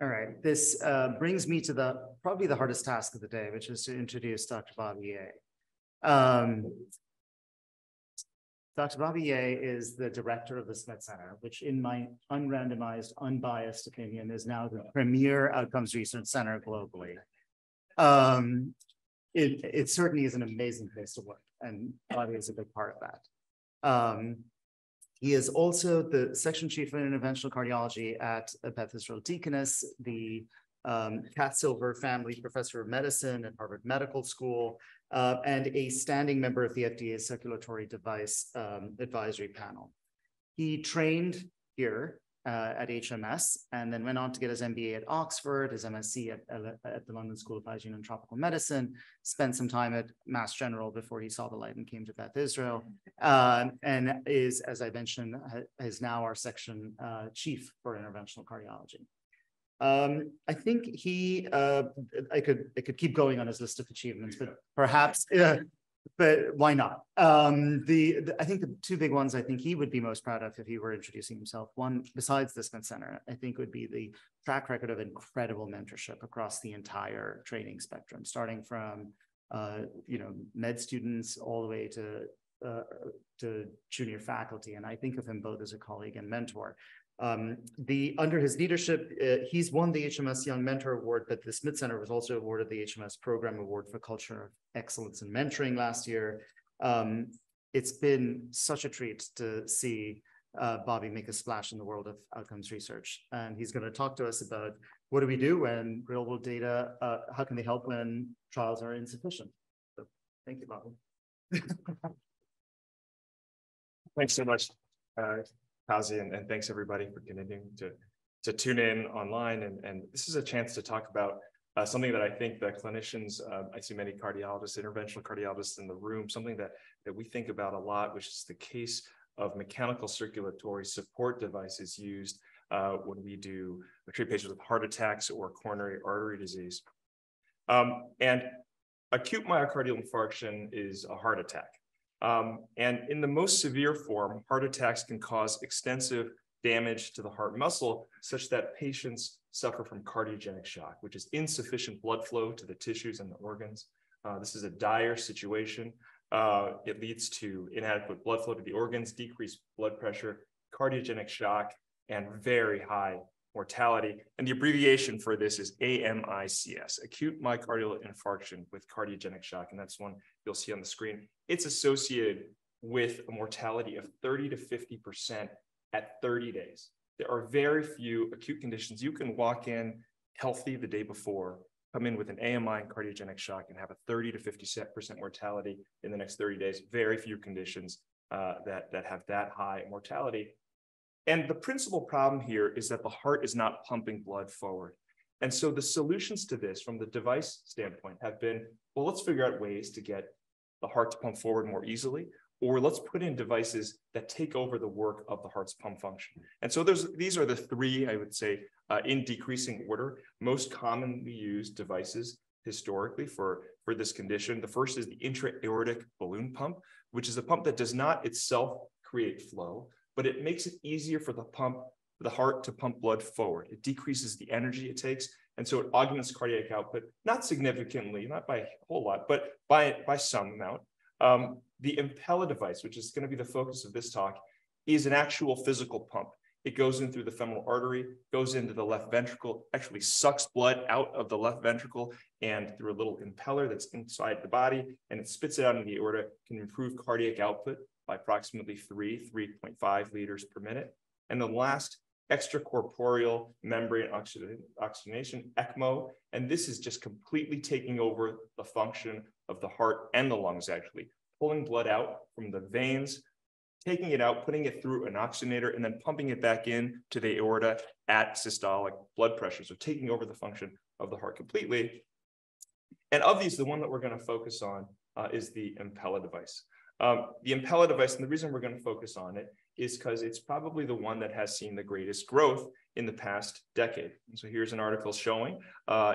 All right, this brings me to probably the hardest task of the day, which is to introduce Dr. Bobby Yeh. Dr. Bobby Yeh is the director of the Smith Center, which in my unrandomized, unbiased opinion is now the premier outcomes research center globally. It certainly is an amazing place to work, and Bobby is a big part of that. He is also the section chief of interventional cardiology at Beth Deaconess, the Katz-Silver family professor of medicine at Harvard Medical School, and a standing member of the FDA's circulatory device advisory panel. He trained here at HMS and then went on to get his MBA at Oxford, his MSc at the London School of Hygiene and Tropical Medicine, spent some time at Mass General before he saw the light and came to Beth Israel, and is, as I mentioned, is now our section chief for interventional cardiology. I think he, I could keep going on his list of achievements, but perhaps, but why not? I think the two big ones I think he would be most proud of if he were introducing himself. One, besides the Smith Center, I think would be the track record of incredible mentorship across the entire training spectrum, starting from med students all the way to junior faculty. And I think of him both as a colleague and mentor. Under his leadership, he's won the HMS Young Mentor Award, but the Smith Center was also awarded the HMS Program Award for Culture of Excellence in Mentoring last year. It's been such a treat to see Bobby make a splash in the world of outcomes research. And he's going to talk to us about what do we do when real world data, how can they help when trials are insufficient? So thank you, Bobby. Thanks so much, Kazi, and thanks everybody for continuing to tune in online. And this is a chance to talk about something that I think that clinicians, I see many cardiologists, interventional cardiologists in the room, something that we think about a lot, which is the case of mechanical circulatory support devices used when we treat patients with heart attacks or coronary artery disease. And acute myocardial infarction is a heart attack. And in the most severe form, heart attacks can cause extensive damage to the heart muscle, such that patients suffer from cardiogenic shock, which is insufficient blood flow to the tissues and the organs. This is a dire situation. It leads to inadequate blood flow to the organs, decreased blood pressure, cardiogenic shock, and very high mortality. And the abbreviation for this is AMICS, acute myocardial infarction with cardiogenic shock. And that's one you'll see on the screen. It's associated with a mortality of 30 to 50% at 30 days. There are very few acute conditions. You can walk in healthy the day before, come in with an AMI and cardiogenic shock and have a 30 to 50% mortality in the next 30 days. Very few conditions that have that high mortality. And the principal problem here is that the heart is not pumping blood forward. And so the solutions to this from the device standpoint have been, well, let's figure out ways to get the heart to pump forward more easily, or let's put in devices that take over the work of the heart's pump function. And so these are the three, I would say, in decreasing order, most commonly used devices historically for this condition. The first is the intra-aortic balloon pump, which is a pump that does not itself create flow, but it makes it easier for the heart to pump blood forward. It decreases the energy it takes, and so it augments cardiac output, not significantly, not by a whole lot, but by some amount. The Impella device, which is going to be the focus of this talk, is an actual physical pump. It goes in through the femoral artery, goes into the left ventricle, actually sucks blood out of the left ventricle and through a little impeller that's inside the body, and it spits it out into the aorta, can improve cardiac output by approximately 3.5 liters per minute. And the last, extracorporeal membrane oxygenation, ECMO, and this is just completely taking over the function of the heart and the lungs, actually, pulling blood out from the veins, taking it out, putting it through an oxygenator, and then pumping it back in to the aorta at systolic blood pressure, so taking over the function of the heart completely. And of these, the one that we're going to focus on is the Impella device. The Impella device, and the reason we're going to focus on it is because it's probably the one that has seen the greatest growth in the past decade. And so here's an article showing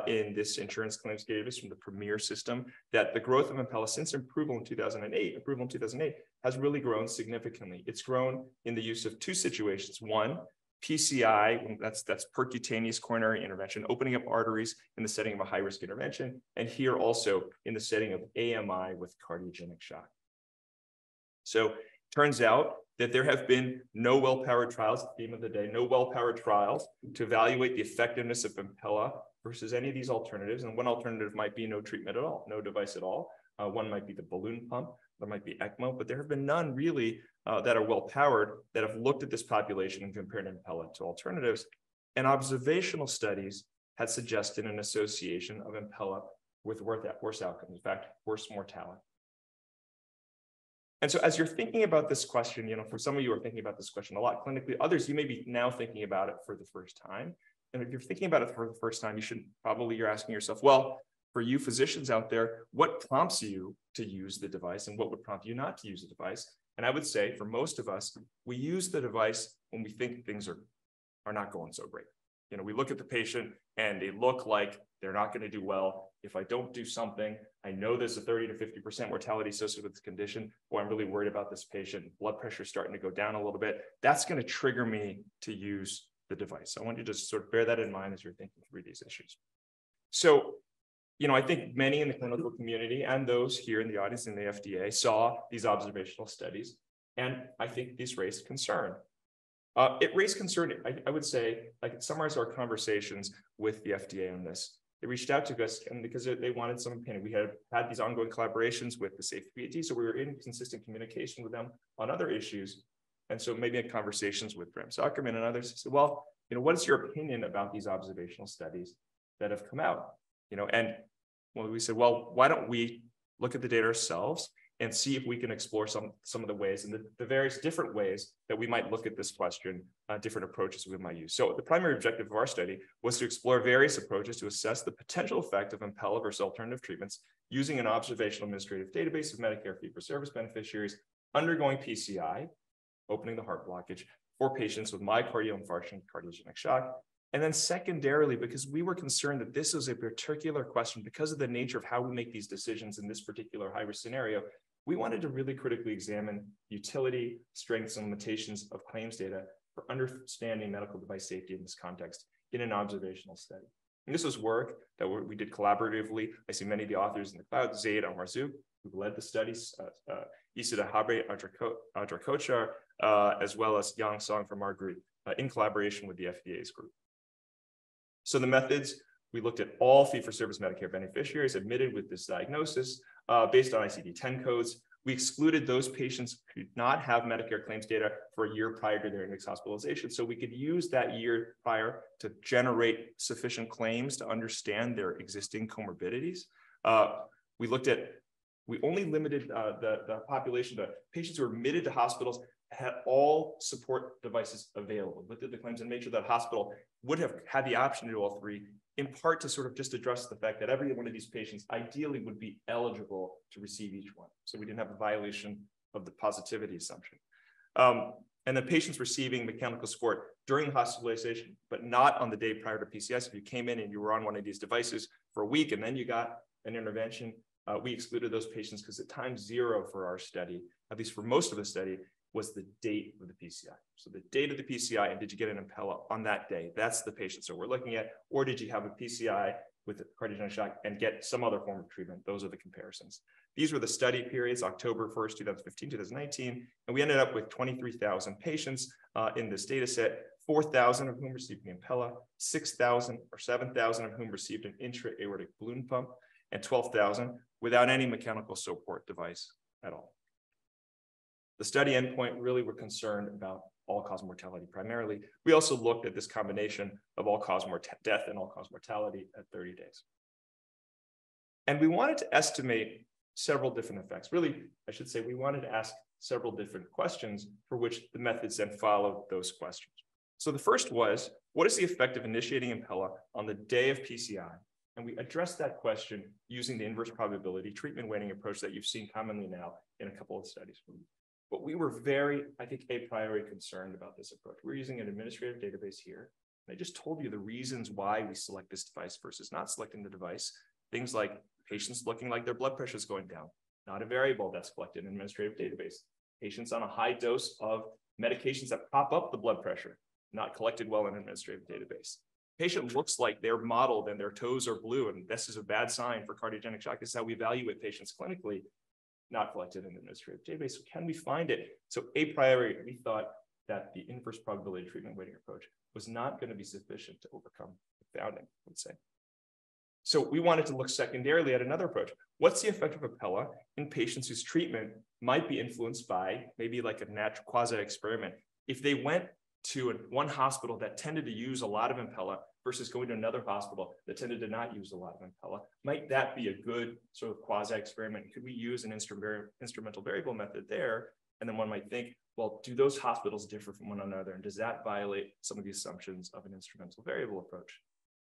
in this insurance claims database from the Premier system that the growth of Impella since approval in 2008 has really grown significantly. It's grown in the use of two situations. One, PCI, that's percutaneous coronary intervention, opening up arteries in the setting of a high-risk intervention, and here also in the setting of AMI with cardiogenic shock. So turns out that there have been no well-powered trials, theme of the day, no well-powered trials to evaluate the effectiveness of Impella versus any of these alternatives. And one alternative might be no treatment at all, no device at all. One might be the balloon pump, there might be ECMO, but there have been none really that are well-powered that have looked at this population and compared Impella to alternatives. And observational studies had suggested an association of Impella with worse outcomes, in fact, worse mortality. And so as you're thinking about this question, for some of you are thinking about this question a lot clinically, others, you may be now thinking about it for the first time. And if you're thinking about it for the first time, you're asking yourself, well, for you physicians out there, what prompts you to use the device and what would prompt you not to use the device? And I would say for most of us, we use the device when we think things are not going so great. We look at the patient and they look like they're not going to do well. If I don't do something, I know there's a 30 to 50% mortality associated with this condition, or I'm really worried about this patient, blood pressure is starting to go down a little bit. That's going to trigger me to use the device. I want you to just sort of bear that in mind as you're thinking through these issues. So, I think many in the clinical community and those here in the audience in the FDA saw these observational studies, and I think these raised concern. It raised concern, I would say, I could summarize our conversations with the FDA on this. They reached out to us and because they wanted some opinion. We had these ongoing collaborations with the safety PAT, so we were in consistent communication with them on other issues. And so maybe in conversations with Bram Zuckerman and others, said, well, what is your opinion about these observational studies that have come out? And we said, well, why don't we look at the data ourselves and see if we can explore some of the ways and the various different ways that we might look at this question, different approaches we might use. So the primary objective of our study was to explore various approaches to assess the potential effect of Impella versus alternative treatments using an observational administrative database of Medicare fee-for-service beneficiaries undergoing PCI, opening the heart blockage, for patients with myocardial infarction, cardiogenic shock. And then secondarily, because we were concerned that this was a particular question, because of the nature of how we make these decisions in this particular high-risk scenario, we wanted to really critically examine utility, strengths, and limitations of claims data for understanding medical device safety in this context in an observational study. And this was work that we did collaboratively. I see many of the authors in the cloud, Zaid Al-Marzouk, who led the studies, Isida Habre Adrakochar, as well as Yang Song from our group, in collaboration with the FDA's group. So the methods, we looked at all fee-for-service Medicare beneficiaries admitted with this diagnosis based on ICD-10 codes. We excluded those patients who did not have Medicare claims data for a year prior to their index hospitalization. So we could use that year prior to generate sufficient claims to understand their existing comorbidities. We only limited the population to patients who were admitted to hospitals, had all support devices available, looked at the claims and made sure that hospital would have had the option to do all three, in part to sort of just address the fact that every one of these patients ideally would be eligible to receive each one. So we didn't have a violation of the positivity assumption. And the patients receiving mechanical support during the hospitalization, but not on the day prior to PCS. If you came in and you were on one of these devices for a week and then you got an intervention, we excluded those patients because at time zero for our study, at least for most of the study, was the date of the PCI. So the date of the PCI and did you get an Impella on that day? That's the patient. So we're looking at, or did you have a PCI with cardiogenic shock and get some other form of treatment? Those are the comparisons. These were the study periods, October 1st, 2015, 2019, and we ended up with 23,000 patients in this data set, 4,000 of whom received the Impella, 6,000 or 7,000 of whom received an intra-aortic balloon pump, and 12,000 without any mechanical support device at all. The study endpoint really were concerned about all-cause mortality primarily. We also looked at this combination of all-cause death and all-cause mortality at 30 days. And we wanted to estimate several different effects. Really, I should say we wanted to ask several different questions for which the methods then followed those questions. So the first was, what is the effect of initiating Impella on the day of PCI? And we addressed that question using the inverse probability treatment weighting approach that you've seen commonly now in a couple of studies. But we were very, I think, a priori concerned about this approach. We're using an administrative database here. And I just told you the reasons why we select this device versus not selecting the device. Things like patients looking like their blood pressure is going down, not a variable that's collected in an administrative database. Patients on a high dose of medications that prop up the blood pressure, not collected well in an administrative database. Patient looks like they're modeled and their toes are blue, and this is a bad sign for cardiogenic shock. This is how we evaluate patients clinically, not collected in an administrative database. So can we find it? So a priori, we thought that the inverse probability treatment weighting approach was not going to be sufficient to overcome the founding, I would say. So we wanted to look secondarily at another approach. What's the effect of Impella in patients whose treatment might be influenced by maybe like a natural quasi-experiment? If they went to one hospital that tended to use a lot of Impella versus going to another hospital that tended to not use a lot of Impella, might that be a good sort of quasi-experiment? Could we use an instrumental variable method there? And then one might think, well, do those hospitals differ from one another? And does that violate some of the assumptions of an instrumental variable approach?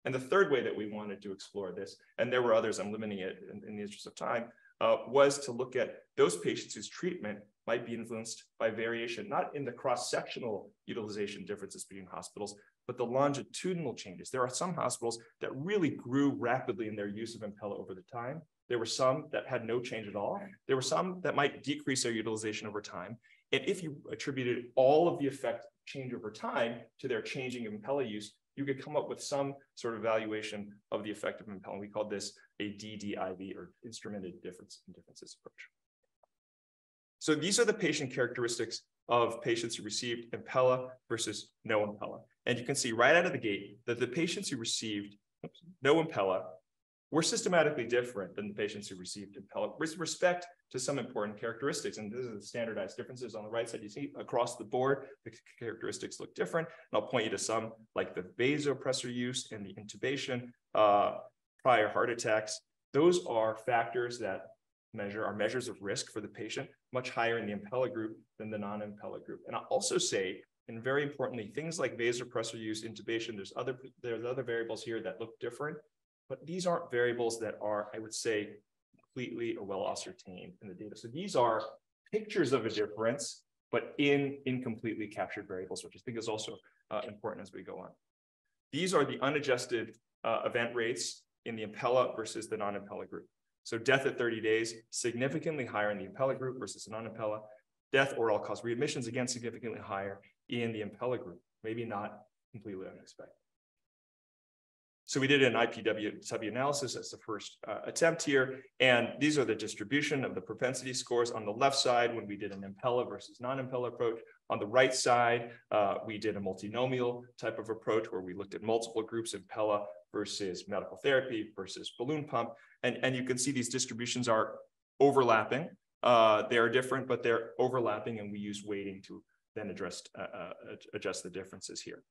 And the third way that we wanted to explore this, and there were others, I'm limiting it in the interest of time, was to look at those patients whose treatment might be influenced by variation, not in the cross-sectional utilization differences between hospitals, but the longitudinal changes. There are some hospitals that really grew rapidly in their use of Impella over the time. There were some that had no change at all. There were some that might decrease their utilization over time. And if you attributed all of the effect change over time to their changing of Impella use, you could come up with some sort of evaluation of the effect of Impella. We called this a DDIV, or instrumented differences approach. So these are the patient characteristics of patients who received Impella versus no Impella. And you can see right out of the gate that the patients who received no Impella were systematically different than the patients who received Impella with respect to some important characteristics. And this is the standardized differences on the right side. You see across the board, the characteristics look different. And I'll point you to some like the vasopressor use and the intubation, prior heart attacks. Those are factors that are measures of risk for the patient, much higher in the Impella group than the non-Impella group. And I'll also say, and very importantly, things like vasopressor use, intubation, there's other variables here that look different, but these aren't variables that are, I would say, completely or well ascertained in the data. So these are pictures of a difference, but in incompletely captured variables, which I think is also important as we go on. These are the unadjusted event rates in the Impella versus the non-Impella group. So death at 30 days, significantly higher in the Impella group versus the non-Impella. Death or all-cause readmissions, again, significantly higher in the Impella group, maybe not completely unexpected. So we did an IPW sub-analysis as the first attempt here, and these are the distribution of the propensity scores on the left side when we did an Impella versus non-Impella approach. On the right side, we did a multinomial type of approach where we looked at multiple groups, Impella versus medical therapy versus balloon pump, and you can see these distributions are overlapping. They are different, but they're overlapping, and we use weighting to then adjust the differences here.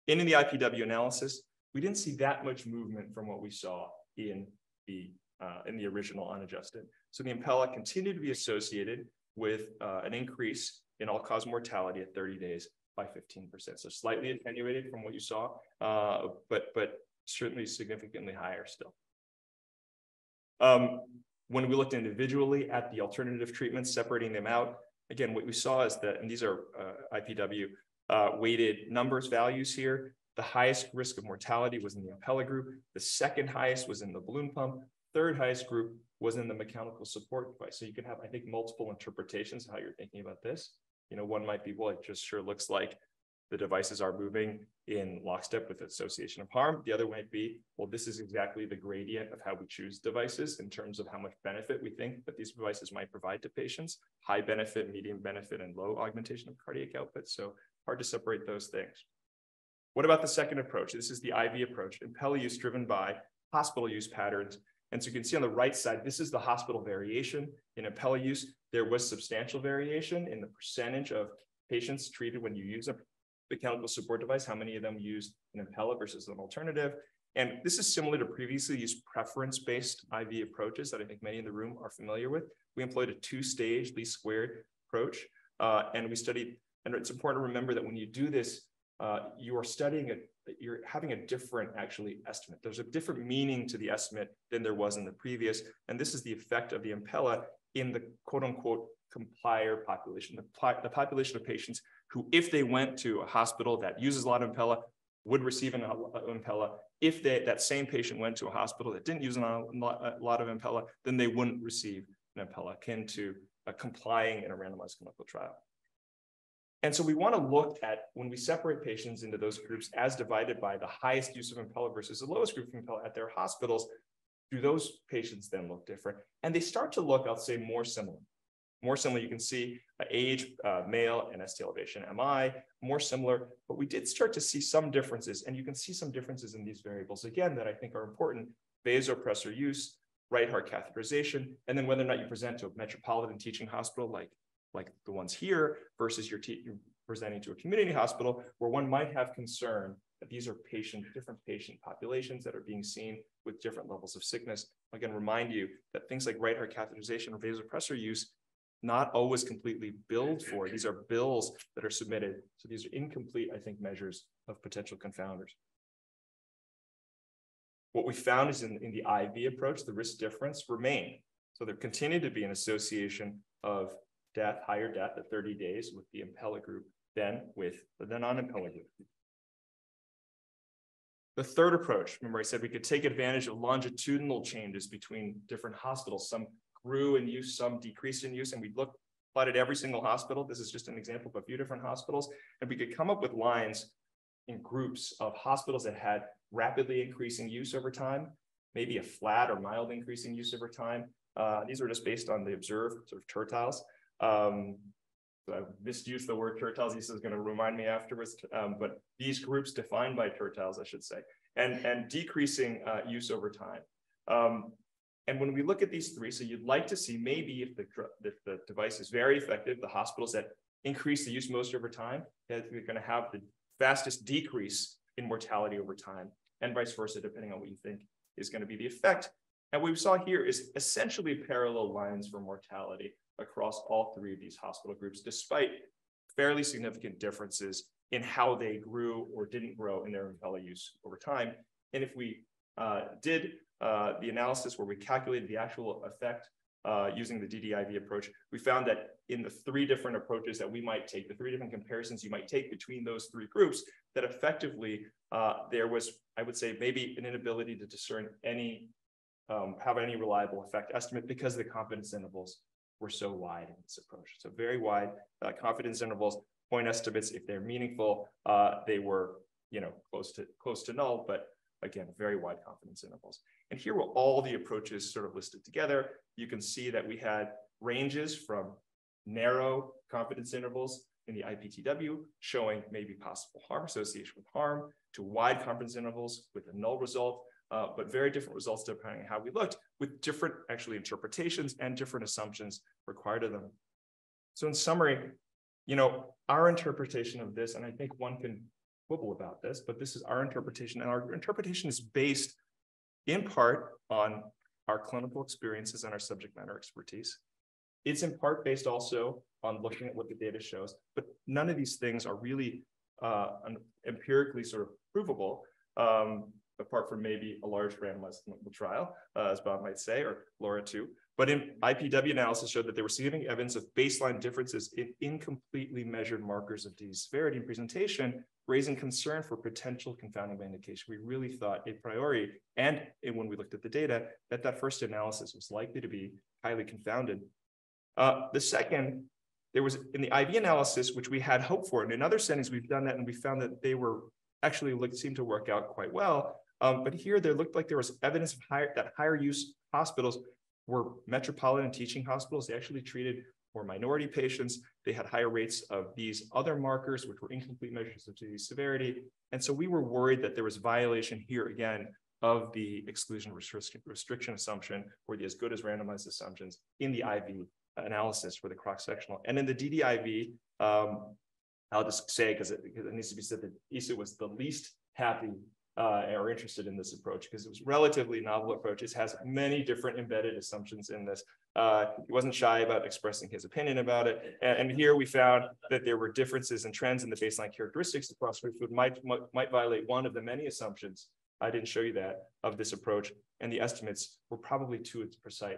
In the IPW analysis, we didn't see that much movement from what we saw in the original unadjusted. So the Impella continued to be associated with an increase in all-cause mortality at 30 days by 15%. So slightly attenuated from what you saw, but certainly significantly higher still. When we looked individually at the alternative treatments, separating them out, again, what we saw is that, and these are IPW weighted numbers values here. The highest risk of mortality was in the Impella group. The second highest was in the balloon pump. Third highest group was in the mechanical support device. So you can have, I think, multiple interpretations of how you're thinking about this. You know, one might be, well, it just sure looks like the devices are moving in lockstep with association of harm. The other might be, well, this is exactly the gradient of how we choose devices in terms of how much benefit we think that these devices might provide to patients. High benefit, medium benefit, and low augmentation of cardiac output. So hard to separate those things. What about the second approach? This is the IV approach, Impella use driven by hospital use patterns. And so you can see on the right side, this is the hospital variation. In Impella use, there was substantial variation in the percentage of patients treated when you use a mechanical support device, how many of them used an Impella versus an alternative. And this is similar to previously used preference-based IV approaches that I think many in the room are familiar with. We employed a two-stage least squared approach, and we studied, and it's important to remember that when you do this, you are studying you're having a different actually estimate. There's a different meaning to the estimate than there was in the previous. And this is the effect of the Impella in the quote unquote complier population, the population of patients who, if they went to a hospital that uses a lot of Impella, would receive an Impella. If that same patient went to a hospital that didn't use a lot of Impella, then they wouldn't receive an Impella, akin to complying in a randomized clinical trial. And so we want to look at, when we separate patients into those groups as divided by the highest use of Impella versus the lowest group of Impella at their hospitals, do those patients then look different? And they start to look, I'll say, more similar. More similar, you can see age, male, and ST elevation, MI, more similar, but we did start to see some differences, and you can see some differences in these variables, again, that I think are important: vasopressor use, right heart catheterization, and then whether or not you present to a metropolitan teaching hospital like the ones here versus you're presenting to a community hospital where one might have concern that these are different patient populations that are being seen with different levels of sickness. Again, remind you that things like right heart catheterization or vasopressor use, not always completely billed for. These are bills that are submitted. So these are incomplete, I think, measures of potential confounders. What we found is in the IV approach, the risk difference remained. So there continued to be an association of death, higher death at 30 days with the Impella group than with the non-Impella group. The third approach, remember I said we could take advantage of longitudinal changes between different hospitals. Some grew in use, some decreased in use, and we plotted every single hospital. This is just an example of a few different hospitals, and we could come up with lines in groups of hospitals that had rapidly increasing use over time, maybe a flat or mild increasing use over time. These are just based on the observed sort of tertiles. So I misused the word tertiles. This is going to remind me afterwards, but these groups defined by tertiles, I should say, and decreasing use over time. And when we look at these three, so you'd like to see maybe if the device is very effective, the hospitals that increase the use most over time, that we're going to have the fastest decrease in mortality over time, and vice versa, depending on what you think is going to be the effect. And what we saw here is essentially parallel lines for mortality across all three of these hospital groups, despite fairly significant differences in how they grew or didn't grow in their Impella use over time. And if we did the analysis where we calculated the actual effect using the DDIV approach, we found that in the three different approaches that we might take, the three different comparisons you might take between those three groups, that effectively there was, I would say, maybe an inability to discern have any reliable effect estimate because the confidence intervals were so wide in this approach. So very wide confidence intervals, point estimates, if they're meaningful, they were close to null, but again, very wide confidence intervals. And here were all the approaches sort of listed together. You can see that we had ranges from narrow confidence intervals in the IPTW showing maybe possible harm association with harm, to wide confidence intervals with a null result, but very different results depending on how we looked, with different actually interpretations and different assumptions required of them. So in summary, our interpretation of this, and I think one can quibble about this, but this is our interpretation, and our interpretation is based in part on our clinical experiences and our subject matter expertise. It's in part based also on looking at what the data shows, but none of these things are really empirically sort of provable, apart from maybe a large randomized clinical trial, as Bob might say, or Laura too. But in IPW analysis showed that there were significant evidence of baseline differences in incompletely measured markers of disease severity and presentation, raising concern for potential confounding by indication. We really thought a priori, and when we looked at the data, that first analysis was likely to be highly confounded. The second, there was in the IV analysis, which we had hoped for, and in other settings we've done that, and we found that they were actually seemed to work out quite well. But here there looked like there was evidence of that higher use hospitals were metropolitan teaching hospitals. They actually treated more minority patients. They had higher rates of these other markers, which were incomplete measures of disease severity. And so we were worried that there was violation here again of the exclusion restriction assumption, or the as good as randomized assumptions in the IV analysis for the cross-sectional. And in the DDIV, I'll just say, because it needs to be said that ISA was the least happy or interested in this approach, because it was a relatively novel approach. It has many different embedded assumptions in this. He wasn't shy about expressing his opinion about it. And here we found that there were differences in trends in the baseline characteristics across groups which might violate one of the many assumptions. I didn't show you that of this approach. And the estimates were probably too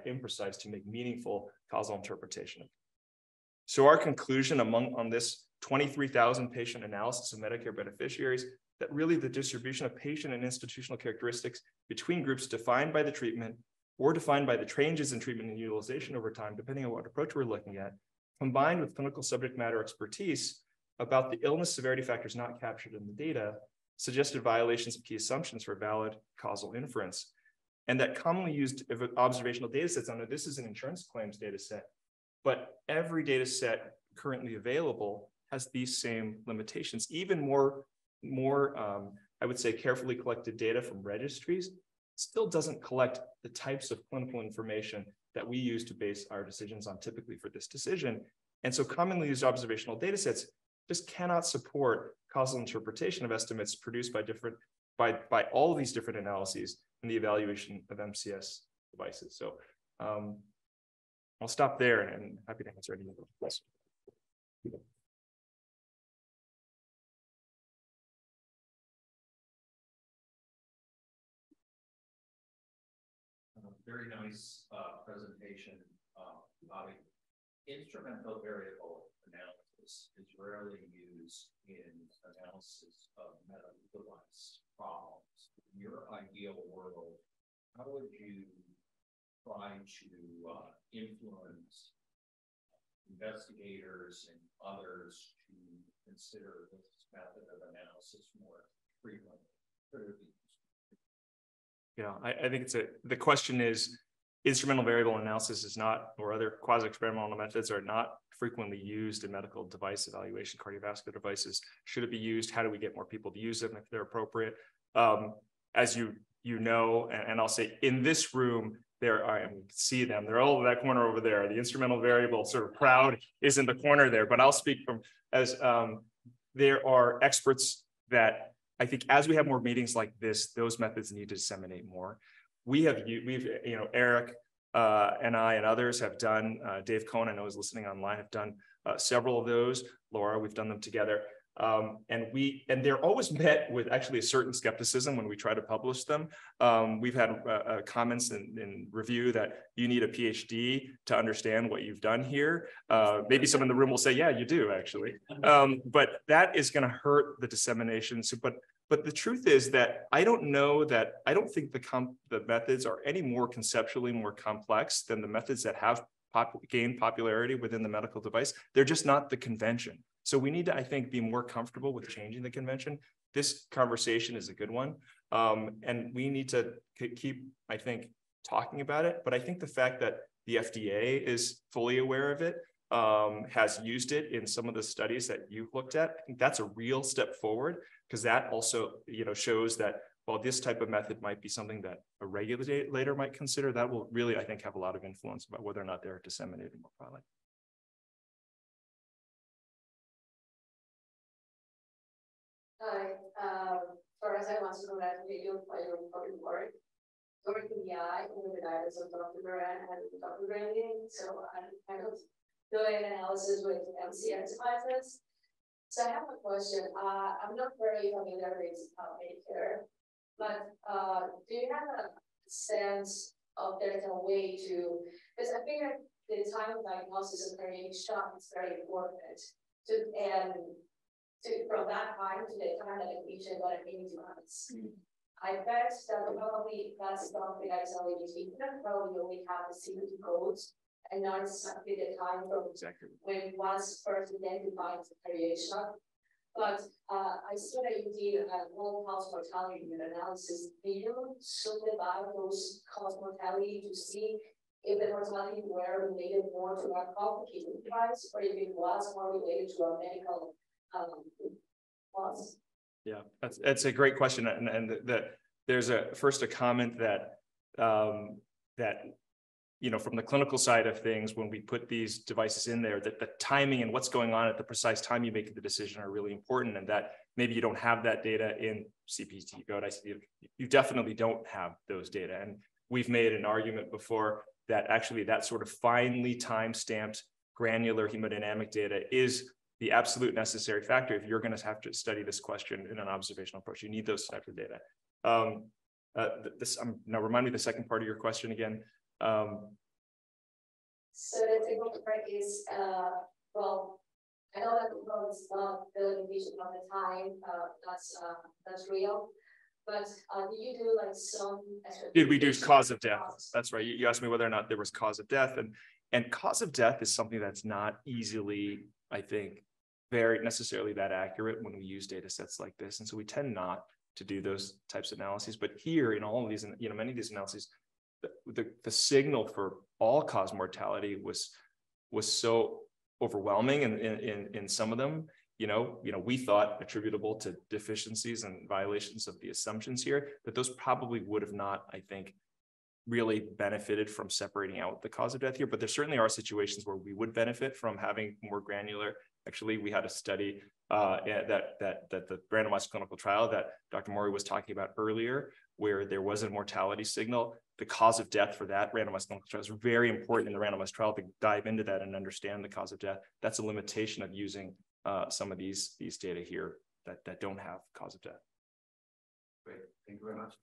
imprecise to make meaningful causal interpretation. So our conclusion on this 23,000 patient analysis of Medicare beneficiaries, that really the distribution of patient and institutional characteristics between groups defined by the treatment or defined by the changes in treatment and utilization over time, depending on what approach we're looking at, combined with clinical subject matter expertise, about the illness severity factors not captured in the data suggested violations of key assumptions for valid causal inference. And that commonly used observational data sets, I know this is an insurance claims data set, but every data set currently available has these same limitations. Even more I would say, carefully collected data from registries still doesn't collect the types of clinical information that we use to base our decisions on typically for this decision. And so commonly used observational data sets just cannot support causal interpretation of estimates produced by all of these different analyses in the evaluation of MCS devices. So I'll stop there and happy to answer any of those questions. Very nice presentation. Bobby. Instrumental variable analysis is rarely used in analysis of medical device problems. In your ideal world, how would you try to influence investigators and others to consider this method of analysis more frequently? Yeah, I think the question is, instrumental variable analysis is not, or other quasi-experimental methods are not frequently used in medical device evaluation, cardiovascular devices. Should it be used? How do we get more people to use them if they're appropriate? As you know, and I'll say in this room, there are, and we can see them, they're all in that corner over there. The instrumental variable sort of crowd is in the corner there, but I'll speak from as there are experts that I think as we have more meetings like this, those methods need to disseminate more. We've Eric and I and others have done, Dave Cohn, I know is listening online, have done several of those. Laura, we've done them together. And they're always met with actually a certain skepticism when we try to publish them. We've had comments in review that you need a PhD to understand what you've done here. Maybe some in the room will say, yeah, you do actually. But that is going to hurt the dissemination. So, but the truth is that I don't think the methods are any more conceptually more complex than the methods that have gained popularity within the medical device. They're just not the convention. So we need to, I think, be more comfortable with changing the convention. This conversation is a good one. And we need to keep, I think, talking about it. But I think the fact that the FDA is fully aware of it, has used it in some of the studies that you've looked at, I think that's a real step forward, because that also, shows that while this type of method might be something that a regulator might consider, that will really, I think, have a lot of influence about whether or not they're disseminating more broadly. Hi, first I want to congratulate you for your important work. Work in the eye under the guidance of Dr. Moran and Dr. Branding. So I'm kind of doing analysis with MCS devices. So I have a question. I'm not very familiar with Medicare, but do you have a sense of there's a way to, because I figure the time of diagnosis and variation is very important from that time to the time that the patient got an 80 months. I bet that probably that's something that is already taken. Probably only have the CPT codes and not exactly the time from when once first identified the variation. But I saw that you did a whole-cause mortality analysis. Do you sort about those cause mortality to see if the mortality were related more to a complicated device or if it was more related to a medical cause? Yeah, that's a great question, and there's first a comment that from the clinical side of things, when we put these devices in there, that the timing and what's going on at the precise time you make the decision are really important, and that maybe you don't have that data in CPT code. You definitely don't have those data, and we've made an argument before that actually that sort of finely time-stamped granular hemodynamic data is the absolute necessary factor if you're going to have to study this question in an observational approach. You need those types of data. Now remind me the second part of your question again. So the second part is, well, I know that it's not the limitation of the time, that's real, but do you do like some? Did we do cause of death? That's right. You asked me whether or not there was cause of death, and cause of death is something that's not easily, I think, very necessarily that accurate when we use data sets like this. And so we tend not to do those types of analyses. But here in all of these, many of these analyses, the signal for all-cause mortality was so overwhelming in some of them. We thought attributable to deficiencies and violations of the assumptions here, that those probably would have not, I think, really benefited from separating out the cause of death here. But there certainly are situations where we would benefit from having more granular. Actually, we had a study that the randomized clinical trial that Dr. Mori was talking about earlier, where there was a mortality signal. The cause of death for that randomized clinical trial is very important in the randomized trial to dive into that and understand the cause of death. That's a limitation of using some of these data here that don't have cause of death. Great, thank you very much.